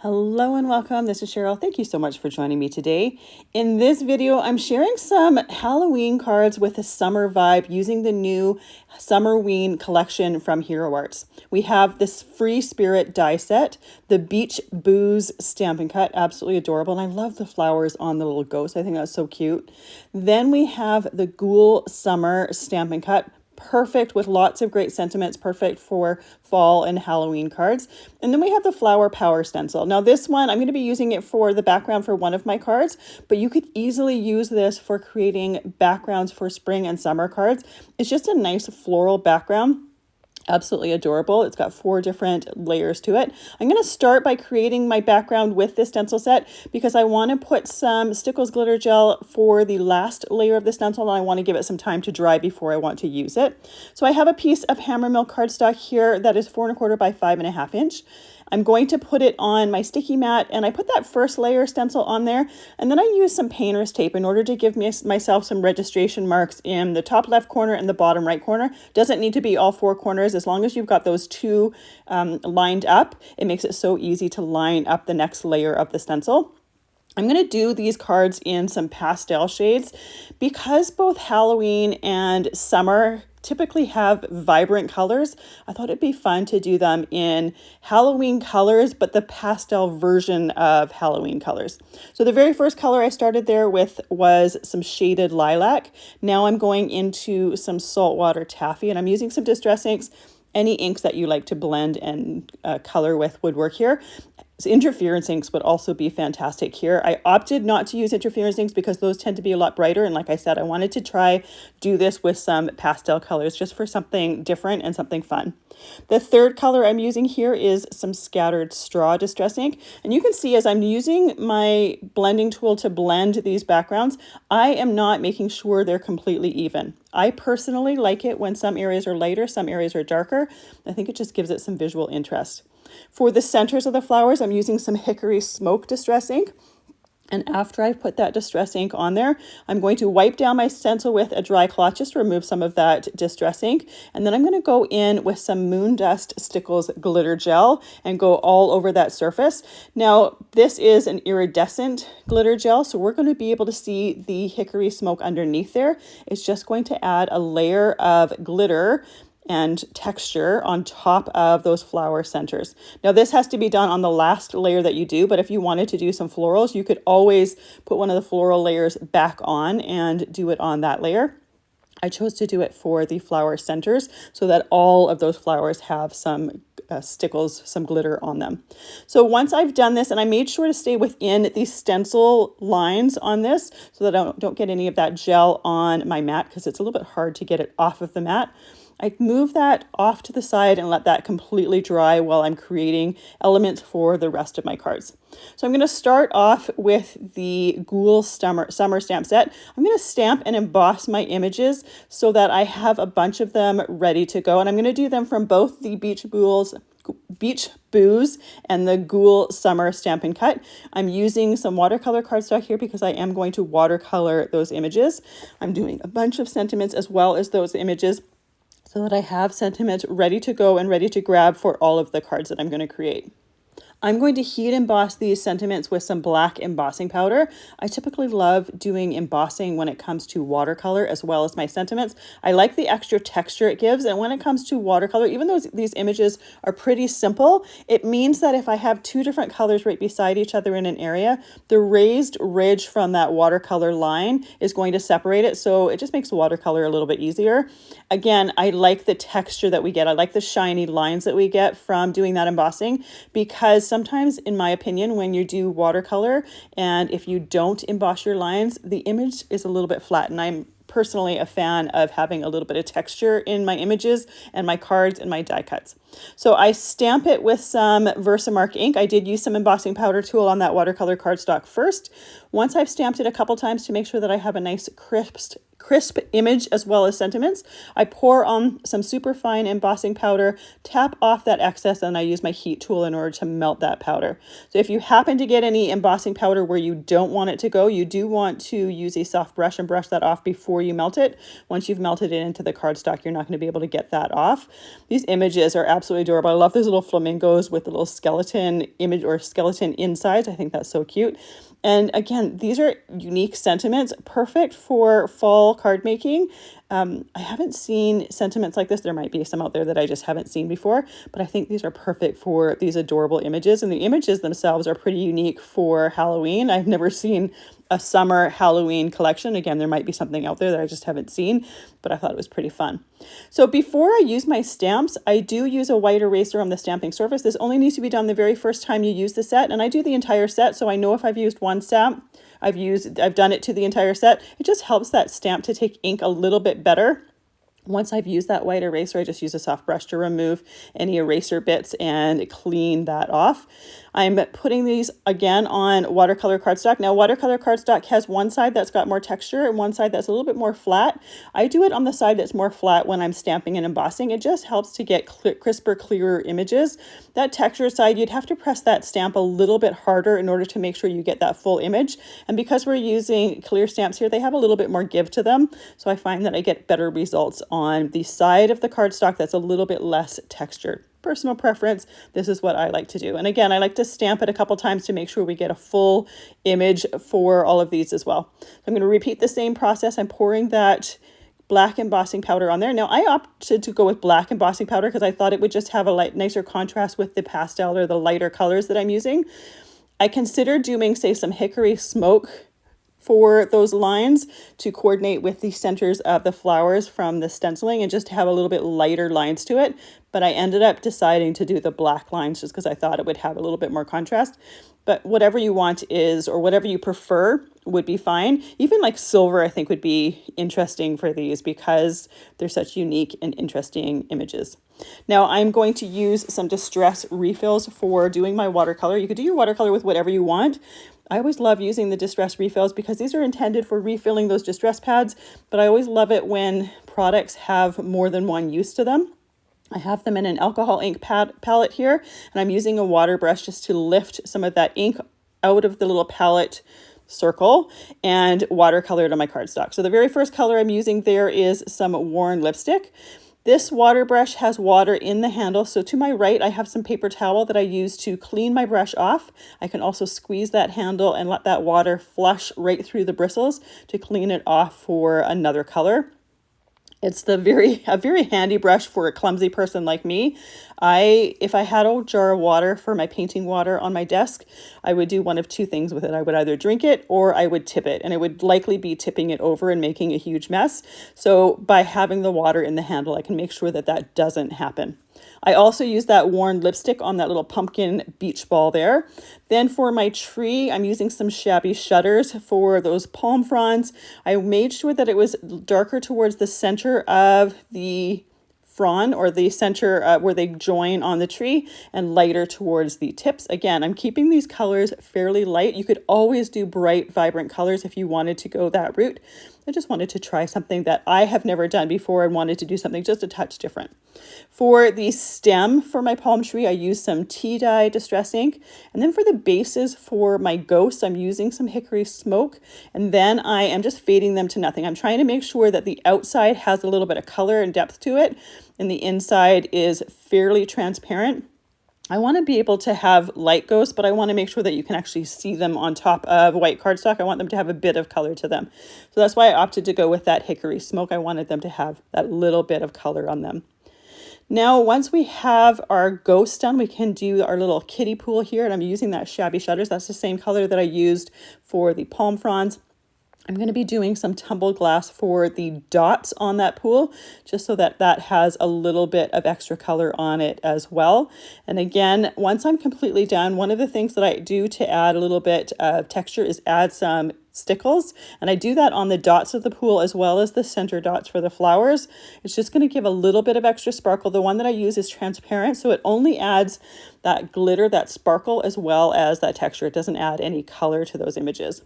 Hello and welcome. This is Cheryl. Thank you so much for joining me today. In this video, I'm sharing some Halloween cards with a summer vibe using the new Summerween collection from Hero Arts. We have this Free Spirit die set, the Beach Booze Stampin' Cut, absolutely adorable. And I love the flowers on the little ghost. I think that's so cute. Then we have the Ghoul Summer Stampin' Cut, perfect with lots of great sentiments, perfect for fall and Halloween cards. And then we have the Flower Power stencil. Now this one, I'm going to be using it for the background for one of my cards, but you could easily use this for creating backgrounds for spring and summer cards. It's just a nice floral background. Absolutely adorable. It's got 4 different layers to it. I'm going to start by creating my background with this stencil set because I want to put some Stickles glitter gel for the last layer of the stencil, and I want to give it some time to dry before I want to use it. So I have a piece of Hammermill Cardstock here that is 4 1/4 by 5.5 inch. I'm going to put it on my sticky mat, and I put that first layer stencil on there, and then I use some painter's tape in order to give myself some registration marks in the top left corner and the bottom right corner. Doesn't need to be all 4 corners. As long as you've got those 2 lined up, it makes it so easy to line up the next layer of the stencil. I'm going to do these cards in some pastel shades because both Halloween and summer typically have vibrant colors. I thought it'd be fun to do them in Halloween colors, but the pastel version of Halloween colors. So the very first color I started there with was some shaded lilac. Now I'm going into some saltwater taffy, and I'm using some distress inks. Any inks that you like to blend and color with would work here. So interference inks would also be fantastic here. I opted not to use interference inks because those tend to be a lot brighter. And like I said, I wanted to do this with some pastel colors just for something different and something fun. The third color I'm using here is some scattered straw distress ink. And you can see as I'm using my blending tool to blend these backgrounds, I am not making sure they're completely even. I personally like it when some areas are lighter, some areas are darker. I think it just gives it some visual interest. For the centers of the flowers, I'm using some Hickory Smoke distress ink. And after I've put that distress ink on there, I'm going to wipe down my stencil with a dry cloth just to remove some of that distress ink. And then I'm going to go in with some Moon Dust Stickles glitter gel and go all over that surface. Now, this is an iridescent glitter gel, so we're going to be able to see the Hickory Smoke underneath there. It's just going to add a layer of glitter and texture on top of those flower centers. Now this has to be done on the last layer that you do, but if you wanted to do some florals, you could always put one of the floral layers back on and do it on that layer. I chose to do it for the flower centers so that all of those flowers have some stickles, some glitter on them. So once I've done this, and I made sure to stay within the stencil lines on this so that I don't get any of that gel on my mat because it's a little bit hard to get it off of the mat. I move that off to the side and let that completely dry while I'm creating elements for the rest of my cards. So I'm going to start off with the Ghoul Summer stamp set. I'm going to stamp and emboss my images so that I have a bunch of them ready to go. And I'm going to do them from both the Beach Booze and the Ghoul Summer Stampin' Cut. I'm using some watercolor cardstock here because I am going to watercolor those images. I'm doing a bunch of sentiments as well as those images, so that I have sentiment ready to go and ready to grab for all of the cards that I'm going to create. I'm going to heat emboss these sentiments with some black embossing powder. I typically love doing embossing when it comes to watercolor as well as my sentiments. I like the extra texture it gives, and when it comes to watercolor, even though these images are pretty simple, it means that if I have 2 different colors right beside each other in an area, the raised ridge from that watercolor line is going to separate it, so it just makes watercolor a little bit easier. Again, I like the texture that we get. I like the shiny lines that we get from doing that embossing because sometimes, in my opinion, when you do watercolor and if you don't emboss your lines, the image is a little bit flat. And I'm personally a fan of having a little bit of texture in my images and my cards and my die cuts. So I stamp it with some VersaMark ink. I did use some embossing powder tool on that watercolor cardstock first. Once I've stamped it a couple times to make sure that I have a nice crisp image as well as sentiments, I pour on some super fine embossing powder, tap off that excess, and I use my heat tool in order to melt that powder. So if you happen to get any embossing powder where you don't want it to go, you do want to use a soft brush and brush that off before you melt it. Once you've melted it into the cardstock, you're not going to be able to get that off. These images are absolutely adorable. I love those little flamingos with the little skeleton image or skeleton insides. I think that's so cute. And again, these are unique sentiments, perfect for fall card making. I haven't seen sentiments like this. There might be some out there that I just haven't seen before, but I think these are perfect for these adorable images. And the images themselves are pretty unique for Halloween. I've never seen a summer Halloween collection. Again, there might be something out there that I just haven't seen, but I thought it was pretty fun. So before I use my stamps, I do use a white eraser on the stamping surface. This only needs to be done the very first time you use the set, and I do the entire set, so I know if I've used one stamp, I've done it to the entire set. It just helps that stamp to take ink a little bit better. Once I've used that white eraser, I just use a soft brush to remove any eraser bits and clean that off. I'm putting these again on watercolor cardstock. Now, watercolor cardstock has one side that's got more texture and one side that's a little bit more flat. I do it on the side that's more flat when I'm stamping and embossing. It just helps to get crisper, clearer images. That texture side, you'd have to press that stamp a little bit harder in order to make sure you get that full image. And because we're using clear stamps here, they have a little bit more give to them. So I find that I get better results on the side of the cardstock that's a little bit less textured. Personal preference, this is what I like to do. And again, I like to stamp it a couple times to make sure we get a full image for all of these as well. So I'm going to repeat the same process. I'm pouring that black embossing powder on there. Now I opted to go with black embossing powder because I thought it would just have a nicer contrast with the pastel or the lighter colors that I'm using. I considered doing, say, some hickory smoke for those lines to coordinate with the centers of the flowers from the stenciling and just to have a little bit lighter lines to it. But I ended up deciding to do the black lines just because I thought it would have a little bit more contrast. But whatever you want is, or whatever you prefer would be fine. Even like silver, I think would be interesting for these because they're such unique and interesting images. Now I'm going to use some distress refills for doing my watercolor. You could do your watercolor with whatever you want. I always love using the distress refills because these are intended for refilling those distress pads, but I always love it when products have more than one use to them. I have them in an alcohol ink palette here, and I'm using a water brush just to lift some of that ink out of the little palette circle and watercolor it on my cardstock. So the very first color I'm using there is some worn lipstick. This water brush has water in the handle, so to my right I have some paper towel that I use to clean my brush off. I can also squeeze that handle and let that water flush right through the bristles to clean it off for another color. It's a very handy brush for a clumsy person like me. If I had a jar of water for my painting water on my desk, I would do one of two things with it. I would either drink it or I would tip it, and it would likely be tipping it over and making a huge mess. So by having the water in the handle, I can make sure that that doesn't happen. I also use that worn lipstick on that little pumpkin beach ball there. Then for my tree, I'm using some shabby shutters for those palm fronds. I made sure that it was darker towards the center of the frond or the center where they join on the tree and lighter towards the tips. Again, I'm keeping these colors fairly light. You could always do bright, vibrant colors if you wanted to go that route. I just wanted to try something that I have never done before and wanted to do something just a touch different. For the stem for my palm tree, I used some tea dye distress ink. And then for the bases for my ghosts, I'm using some hickory smoke. And then I am just fading them to nothing. I'm trying to make sure that the outside has a little bit of color and depth to it, and the inside is fairly transparent. I want to be able to have light ghosts, but I want to make sure that you can actually see them on top of white cardstock. I want them to have a bit of color to them. So that's why I opted to go with that hickory smoke. I wanted them to have that little bit of color on them. Now, once we have our ghost done, we can do our little kiddie pool here. And I'm using that shabby shutters. That's the same color that I used for the palm fronds. I'm going to be doing some tumbled glass for the dots on that pool, just so that that has a little bit of extra color on it as well. And again, once I'm completely done, one of the things that I do to add a little bit of texture is add some stickles. And I do that on the dots of the pool as well as the center dots for the flowers. It's just going to give a little bit of extra sparkle. The one that I use is transparent, so it only adds that glitter, that sparkle, as well as that texture. It doesn't add any color to those images.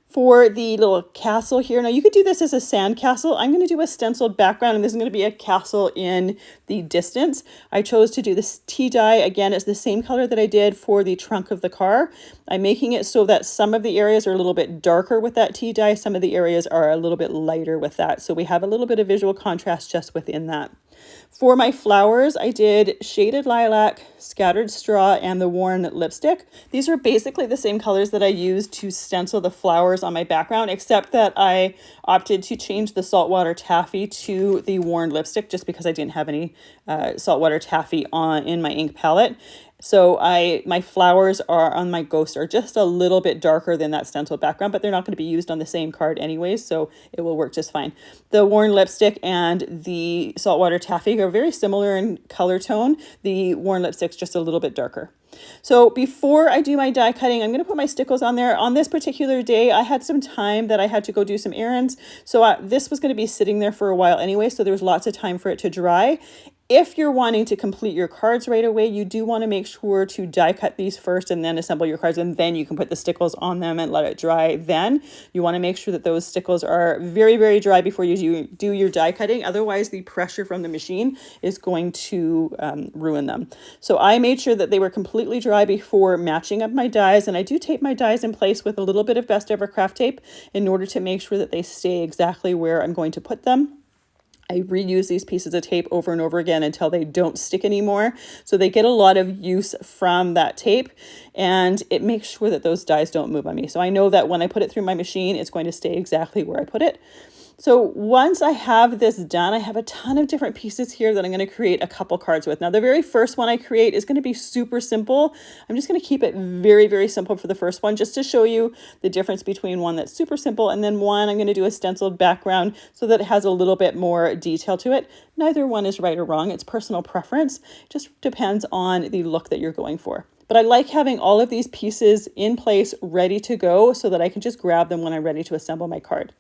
For the little castle here, now you could do this as a sand castle. I'm going to do a stenciled background, and this is going to be a castle in the distance. I chose to do this tea dye. Again, it's the same color that I did for the trunk of the car. I'm making it so that some of the areas are a little bit darker with that tea dye. Some of the areas are a little bit lighter with that. So we have a little bit of visual contrast just within that. For my flowers, I did Shaded Lilac, Scattered Straw, and the Worn Lipstick. These are basically the same colors that I used to stencil the flowers on my background, except that I opted to change the Saltwater Taffy to the Worn Lipstick just because I didn't have any Saltwater Taffy in my ink palette. So my flowers are on my ghost are just a little bit darker than that stenciled background, but they're not going to be used on the same card anyways, so it will work just fine. The Worn Lipstick and the Saltwater Taffy are very similar in color tone. The Worn Lipstick's just a little bit darker. So before I do my die cutting, I'm going to put my stickles on there. On this particular day, I had some time that I had to go do some errands. So this was going to be sitting there for a while anyway, so there was lots of time for it to dry. If you're wanting to complete your cards right away, you do want to make sure to die cut these first and then assemble your cards, and then you can put the stickles on them and let it dry. Then you want to make sure that those stickles are very, very dry before you do your die cutting. Otherwise, the pressure from the machine is going to ruin them. So I made sure that they were completely dry before matching up my dies, and I do tape my dies in place with a little bit of Best Ever Craft tape in order to make sure that they stay exactly where I'm going to put them. I reuse these pieces of tape over and over again until they don't stick anymore. So they get a lot of use from that tape, and it makes sure that those dies don't move on me. So I know that when I put it through my machine, it's going to stay exactly where I put it. So once I have this done, I have a ton of different pieces here that I'm going to create a couple cards with. Now, the very first one I create is going to be super simple. I'm just going to keep it very, very simple for the first one, just to show you the difference between one that's super simple and then one I'm going to do a stenciled background so that it has a little bit more detail to it. Neither one is right or wrong. It's personal preference. It just depends on the look that you're going for. But I like having all of these pieces in place, ready to go, so that I can just grab them when I'm ready to assemble my card.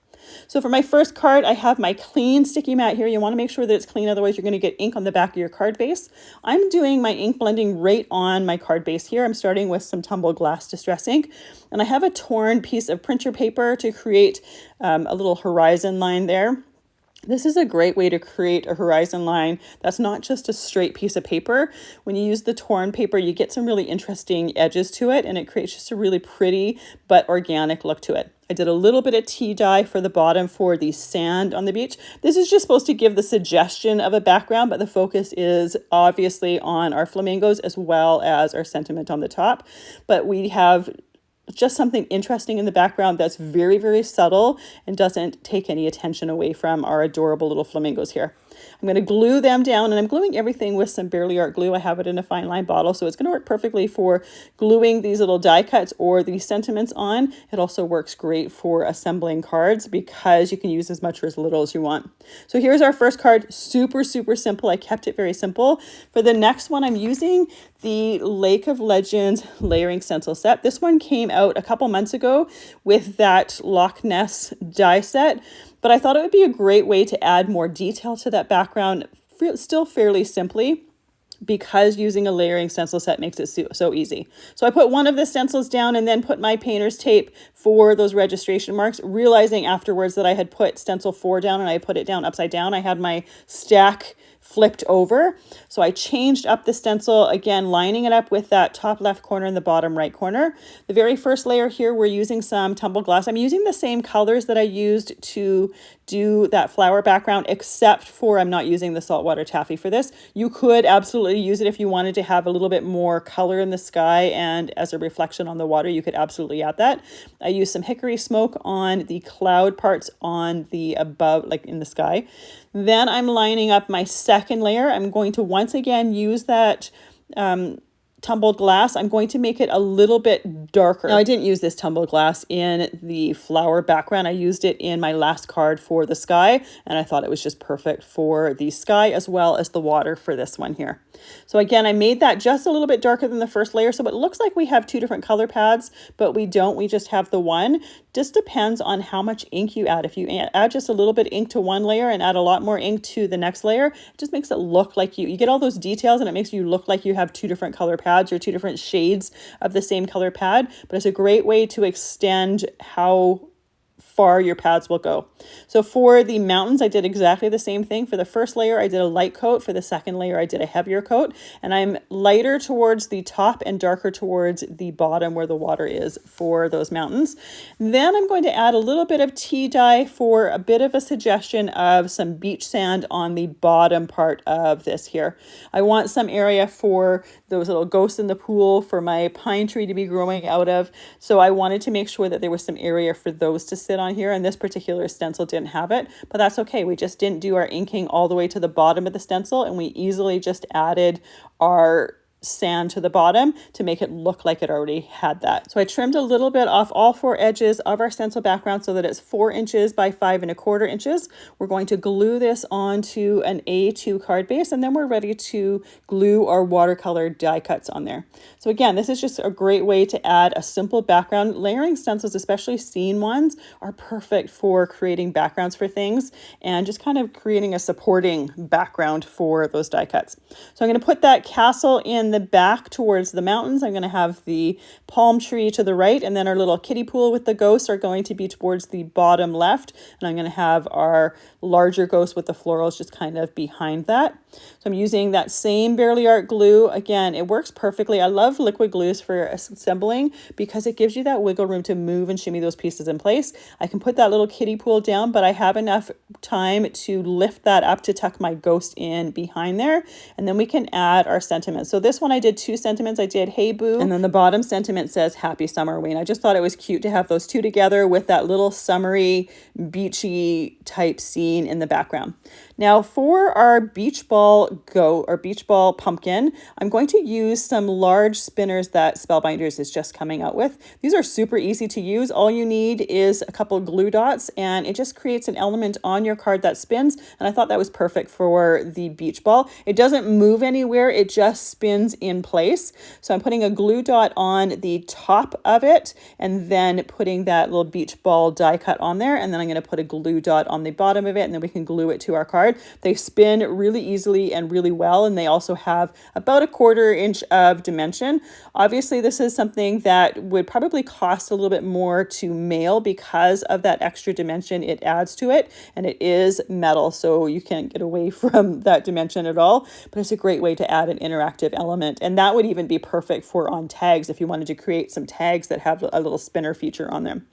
So for my first card, I have my clean sticky mat here. You want to make sure that it's clean, otherwise you're going to get ink on the back of your card base. I'm doing my ink blending right on my card base here. I'm starting with some tumbled glass distress ink, and I have a torn piece of printer paper to create a little horizon line there. This is a great way to create a horizon line that's not just a straight piece of paper. When you use the torn paper, you get some really interesting edges to it, and it creates just a really pretty but organic look to it. I did a little bit of tea dye for the bottom for the sand on the beach. This is just supposed to give the suggestion of a background, but the focus is obviously on our flamingos as well as our sentiment on the top. But we have just something interesting in the background that's very, very subtle and doesn't take any attention away from our adorable little flamingos here. I'm going to glue them down, and I'm gluing everything with some Barely Art glue. I have it in a fine line bottle, so it's going to work perfectly for gluing these little die cuts or these sentiments on. It also works great for assembling cards because you can use as much or as little as you want. So here's our first card. Super, super simple. I kept it very simple. For the next one, I'm using the Lake of Legends layering stencil set. This one came out a couple months ago with that Loch Ness die set, but I thought it would be a great way to add more detail to that background, still fairly simply, because using a layering stencil set makes it so easy. So I put one of the stencils down and then put my painter's tape for those registration marks, realizing afterwards that I had put stencil 4 down and I put it down upside down. I had my stack flipped over. So I changed up the stencil, again, lining it up with that top left corner and the bottom right corner. The very first layer here, we're using some tumbled glass. I'm using the same colors that I used to do that flower background, except for I'm not using the Saltwater Taffy for this. You could absolutely use it if you wanted to have a little bit more color in the sky and as a reflection on the water, you could absolutely add that. I used some hickory smoke on the cloud parts on the above, like in the sky. Then I'm lining up my second layer. I'm going to once again use that tumbled glass. I'm going to make it a little bit darker. Now, I didn't use this tumbled glass in the flower background. I used it in my last card for the sky, and I thought it was just perfect for the sky as well as the water for this one here. So again, I made that just a little bit darker than the first layer, so it looks like we have 2 different color pads, but we don't. We just have the one. Just depends on how much ink you add. If you add just a little bit of ink to one layer and add a lot more ink to the next layer, it just makes it look like you get all those details, and it makes you look like you have 2 different color pads or 2 different shades of the same color pad. But it's a great way to extend how far your pads will go. So for the mountains, I did exactly the same thing. For the first layer, I did a light coat. For the second layer, I did a heavier coat. And I'm lighter towards the top and darker towards the bottom where the water is for those mountains. Then I'm going to add a little bit of tea dye for a bit of a suggestion of some beach sand on the bottom part of this here. I want some area for those little ghosts in the pool for my pine tree to be growing out of. So I wanted to make sure that there was some area for those to sit on here. And this particular stencil didn't have it, but that's okay. We just didn't do our inking all the way to the bottom of the stencil, and we easily just added our sand to the bottom to make it look like it already had that. So I trimmed a little bit off all four edges of our stencil background so that it's 4 inches by 5¼ inches. We're going to glue this onto an A2 card base, and then we're ready to glue our watercolor die cuts on there. So again, this is just a great way to add a simple background. Layering stencils, especially scene ones, are perfect for creating backgrounds for things and just kind of creating a supporting background for those die cuts. So I'm going to put that castle in the back towards the mountains. I'm going to have the palm tree to the right, and then our little kiddie pool with the ghosts are going to be towards the bottom left, and I'm going to have our larger ghost with the florals just kind of behind that. So I'm using that same Barely Art glue. Again, it works perfectly. I love liquid glues for assembling because it gives you that wiggle room to move and shimmy those pieces in place. I can put that little kiddie pool down, but I have enough time to lift that up to tuck my ghost in behind there, and then we can add our sentiments. So this one I did 2 sentiments. I did Hey Boo, and then the bottom sentiment says Happy Summerween. I just thought it was cute to have those two together with that little summery, beachy type scene in the background. Now for our beach ball pumpkin, I'm going to use some large spinners that Spellbinders is just coming out with. These are super easy to use. All you need is a couple glue dots, and it just creates an element on your card that spins, and I thought that was perfect for the beach ball. It doesn't move anywhere, it just spins in place. So I'm putting a glue dot on the top of it, and then putting that little beach ball die cut on there, and then I'm going to put a glue dot on the bottom of it, and then we can glue it to our card. They spin really easily and really well, and they also have about 1/4 inch of dimension. Obviously, this is something that would probably cost a little bit more to mail because of that extra dimension it adds to it, and it is metal, so you can't get away from that dimension at all, but it's a great way to add an interactive element, and that would even be perfect for on tags if you wanted to create some tags that have a little spinner feature on them.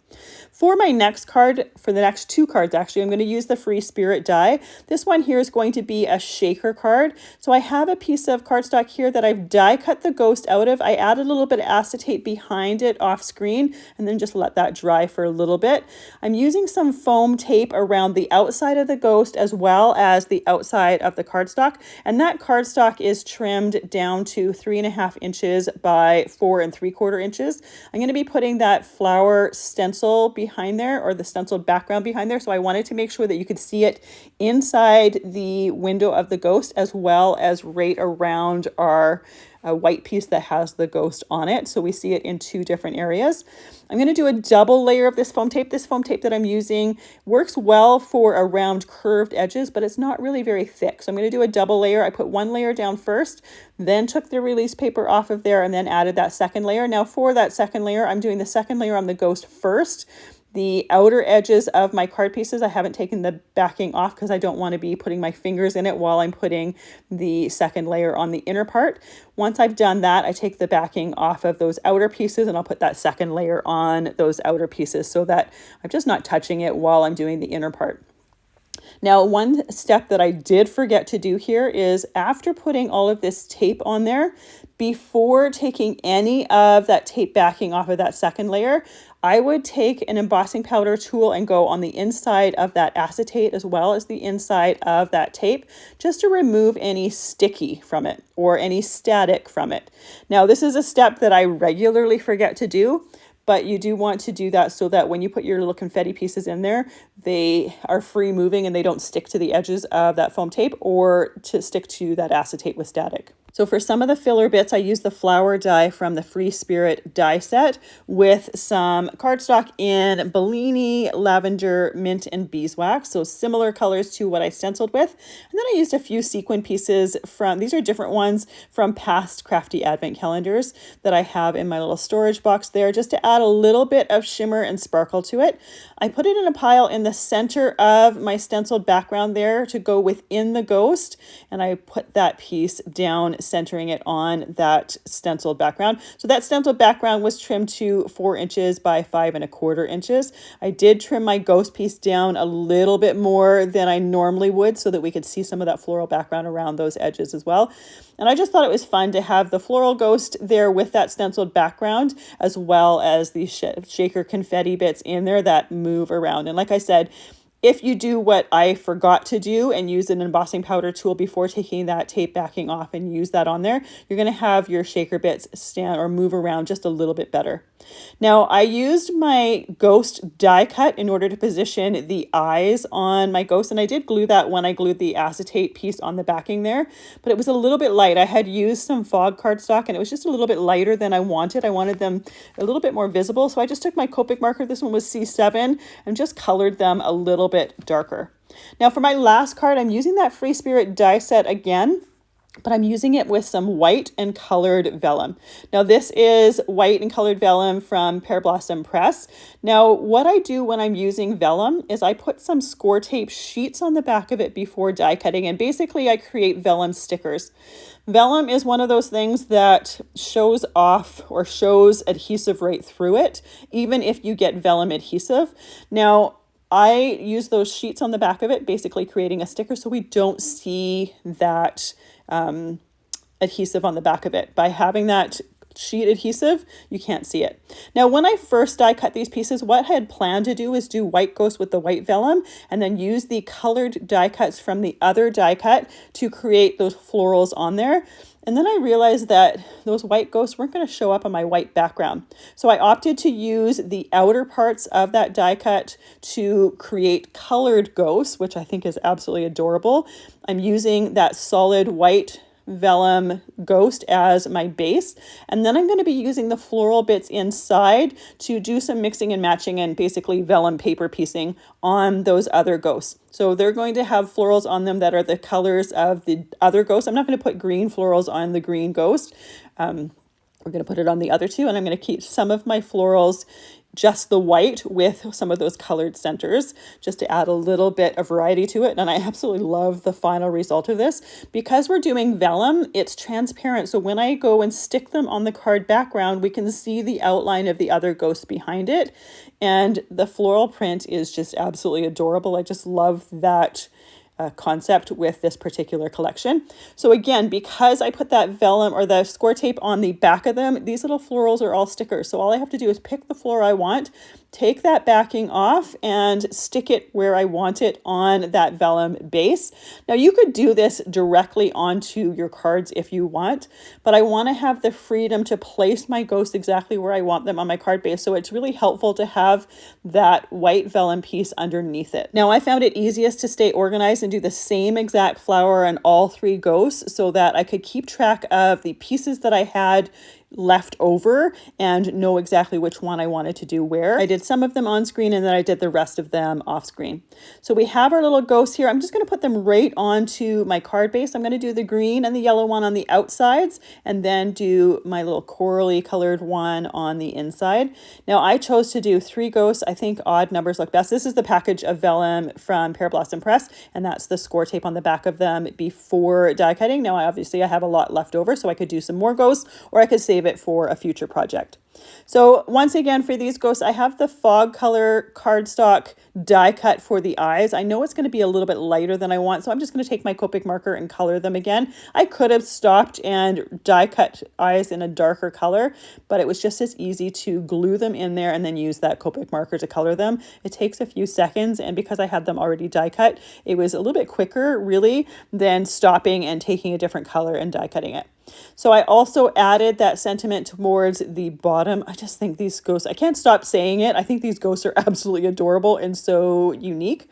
For my next card, for the next 2 cards actually, I'm going to use the Free Spirit die. This one here is going to be a shaker card. So I have a piece of cardstock here that I've die cut the ghost out of. I added a little bit of acetate behind it off screen and then just let that dry for a little bit. I'm using some foam tape around the outside of the ghost as well as the outside of the cardstock, and that cardstock is trimmed down to 3½ inches by 4¾ inches. I'm going to be putting that flower stencil behind there, or the stencil background behind there, so I wanted to make sure that you could see it inside the window of the ghost as well as right around our white piece that has the ghost on it, so we see it in 2 different areas. I'm going to do a double layer of this foam tape. This foam tape that I'm using works well for around curved edges, but it's not really very thick, so I'm going to do a double layer. I put 1 layer down first, then took the release paper off of there, and then added that second layer. Now for that second layer, I'm doing the second layer on the ghost first. The outer edges of my card pieces, I haven't taken the backing off because I don't want to be putting my fingers in it while I'm putting the second layer on the inner part. Once I've done that, I take the backing off of those outer pieces, and I'll put that second layer on those outer pieces so that I'm just not touching it while I'm doing the inner part. Now, one step that I did forget to do here is after putting all of this tape on there, before taking any of that tape backing off of that second layer, I would take an embossing powder tool and go on the inside of that acetate as well as the inside of that tape, just to remove any sticky from it or any static from it. Now, this is a step that I regularly forget to do, but you do want to do that so that when you put your little confetti pieces in there, they are free moving and they don't stick to the edges of that foam tape or to stick to that acetate with static. So for some of the filler bits, I used the flower die from the Free Spirit die set with some cardstock in Bellini, Lavender, Mint, and Beeswax. So similar colors to what I stenciled with. And then I used a few sequin pieces from, these are different ones from past Crafty Advent calendars that I have in my little storage box there, just to add a little bit of shimmer and sparkle to it. I put it in a pile in the center of my stenciled background there to go within the ghost. And I put that piece down, centering it on that stenciled background. So that stenciled background was trimmed to 4 inches by 5¼ inches. I did trim my ghost piece down a little bit more than I normally would so that we could see some of that floral background around those edges as well. And I just thought it was fun to have the floral ghost there with that stenciled background, as well as the shaker confetti bits in there that move around. And like I said, if you do what I forgot to do and use an embossing powder tool before taking that tape backing off and use that on there, you're going to have your shaker bits stand or move around just a little bit better. Now, I used my ghost die cut in order to position the eyes on my ghost, and I did glue that when I glued the acetate piece on the backing there, but it was a little bit light. I had used some fog cardstock and it was just a little bit lighter than I wanted. I wanted them a little bit more visible, so I just took my Copic marker, this one was C7, and just colored them a little bit darker. Now for my last card, I'm using that Free Spirit die set again, but I'm using it with some white and colored vellum. Now this is white and colored vellum from Pear Blossom Press. Now what I do when I'm using vellum is I put some score tape sheets on the back of it before die cutting, and basically I create vellum stickers. Vellum is one of those things that shows off or shows adhesive right through it, even if you get vellum adhesive. Now I use those sheets on the back of it, basically creating a sticker so we don't see that adhesive on the back of it. By having that sheet adhesive, you can't see it. Now, when I first die cut these pieces, what I had planned to do is do white ghost with the white vellum and then use the colored die cuts from the other die cut to create those florals on there. And then I realized that those white ghosts weren't going to show up on my white background. So I opted to use the outer parts of that die cut to create colored ghosts, which I think is absolutely adorable. I'm using that solid white vellum ghost as my base, and then I'm going to be using the floral bits inside to do some mixing and matching and basically vellum paper piecing on those other ghosts. So they're going to have florals on them that are the colors of the other ghosts. I'm not going to put green florals on the green ghost. We're going to put it on the other two, and I'm going to keep some of my florals just the white with some of those colored centers, just to add a little bit of variety to it. And I absolutely love the final result of this. Because we're doing vellum, it's transparent. So when I go and stick them on the card background, we can see the outline of the other ghost behind it. And the floral print is just absolutely adorable. I just love that concept with this particular collection. So again, because I put that vellum or the score tape on the back of them, these little florals are all stickers. So all I have to do is pick the floral I want, take that backing off, and stick it where I want it on that vellum base. Now you could do this directly onto your cards if you want, but I want to have the freedom to place my ghosts exactly where I want them on my card base. So it's really helpful to have that white vellum piece underneath it. Now I found it easiest to stay organized and do the same exact flower on all 3 ghosts so that I could keep track of the pieces that I had left over and know exactly which one I wanted to do where. I did some of them on screen and then I did the rest of them off screen. So we have our little ghosts here. I'm just going to put them right onto my card base. I'm going to do the green and the yellow one on the outsides and then do my little corally colored one on the inside. Now I chose to do 3 ghosts. I think odd numbers look best. This is the package of vellum from Pear Blossom Press, and that's the score tape on the back of them before die cutting. Now obviously I have a lot left over, so I could do some more ghosts or I could save it for a future project. So once again, for these ghosts, I have the fog color cardstock die cut for the eyes. I know it's going to be a little bit lighter than I want, so I'm just going to take my Copic marker and color them again. I could have stopped and die cut eyes in a darker color, but it was just as easy to glue them in there and then use that Copic marker to color them. It takes a few seconds, and because I had them already die cut, it was a little bit quicker really than stopping and taking a different color and die cutting it. So I also added that sentiment towards the bottom. I just think these ghosts, I can't stop saying it. I think these ghosts are absolutely adorable and so unique.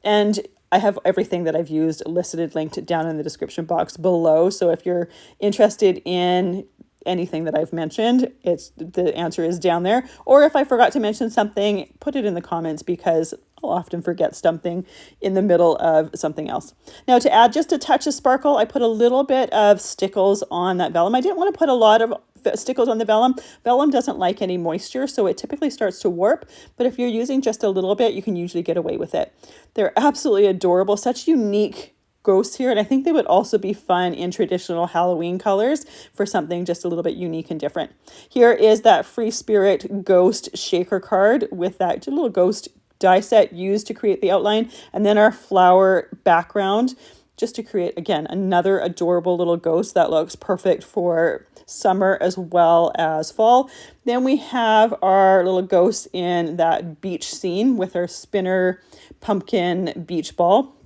And I have everything that I've used listed, linked down in the description box below. So if you're interested in anything that I've mentioned, the answer is down there. Or if I forgot to mention something, put it in the comments, because I'll often forget something in the middle of something else. Now, to add just a touch of sparkle, I put a little bit of stickles on that vellum. I didn't want to put a lot of stickles on the vellum. Vellum doesn't like any moisture, so it typically starts to warp. But if you're using just a little bit, you can usually get away with it. They're absolutely adorable, such unique ghosts here, and I think they would also be fun in traditional Halloween colors for something just a little bit unique and different. Here is that Free Spirit Ghost shaker card with that little ghost die set used to create the outline, and then our flower background just to create, again, another adorable little ghost that looks perfect for summer as well as fall. Then we have our little ghost in that beach scene with our spinner pumpkin beach ball.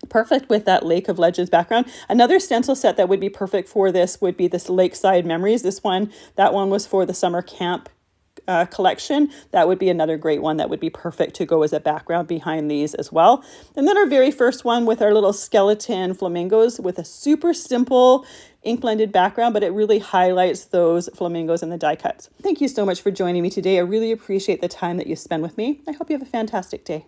Perfect with that Lake of Legends background. Another stencil set that would be perfect for this would be this Lakeside Memories. That one was for the summer camp collection. That would be another great one that would be perfect to go as a background behind these as well. And then our very first one with our little skeleton flamingos with a super simple ink blended background, but it really highlights those flamingos and the die cuts. Thank you so much for joining me today. I really appreciate the time that you spend with me. I hope you have a fantastic day.